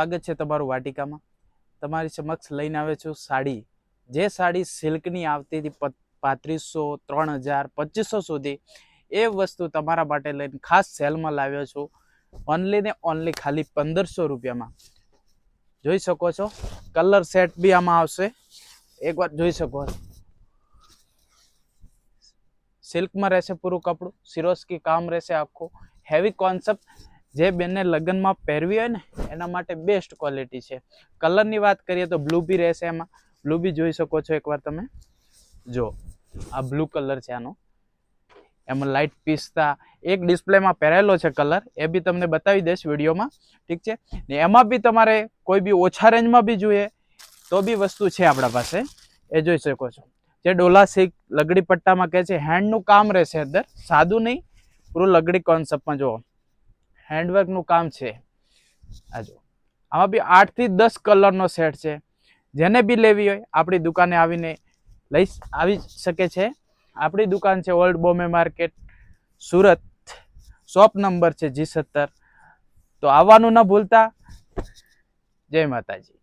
સ્વાગત છે તમારું વાટિકામાં. તમારી સમક્ષ લઈને આવ્યો છું સાડી. જે સાડી સિલ્કની આવતી હતી 3500, 3000, 2500 સુધી, એ વસ્તુ તમારા માટે લઈને ખાસ સેલમાં લાવ્યો છું. ઓનલી ને ઓનલી ખાલી 1500 રૂપિયામાં. જોઈ શકો છો, કલર સેટ બી આમાં આવશે. એકવાર જોઈ શકો છો, સિલ્કમાં રહેશે પૂરું કપડું, સિરોસ્કી કામ રહેશે આખું. હેવી કોન્સેપ્ટ, જે બેનને લગ્નમાં પહેરવી હોય ને એના માટે બેસ્ટ ક્વોલિટી છે. કલરની વાત કરીએ તો બ્લુ બી રહેશે એમાં. બ્લુ બી જોઈ શકો છો, એકવાર તમે જો, આ બ્લુ કલર છે આનો. એમાં લાઇટ પિસ્તા એક ડિસ્પ્લેમાં પહેરેલો છે કલર, એ બી તમને બતાવી દઈશ વિડીયોમાં, ઠીક છે ને. એમાં બી તમારે કોઈ બી ઓછા રેન્જમાં બી જોઈએ તો બી વસ્તુ છે આપણા પાસે, એ જોઈ શકો છો. જે ડોલા સિલ્ક લગડી પટ્ટામાં કહે છે, હેન્ડનું કામ રહેશે અંદર, સાદું નહીં, પૂરું લગડી કોન્સેપ્ટમાં. જુઓ, હેન્ડવર્કનું કામ છે. આ જો, આમાં બી 8 થી 10 કલરનો સેટ છે. જેને બી લેવી હોય આપણી દુકાને આવીને આવી શકે છે. આપણી દુકાન છે old Bombay market, Surat. Shop number છે G17. તો આવવાનું ના ભૂલતા. જય માતાજી.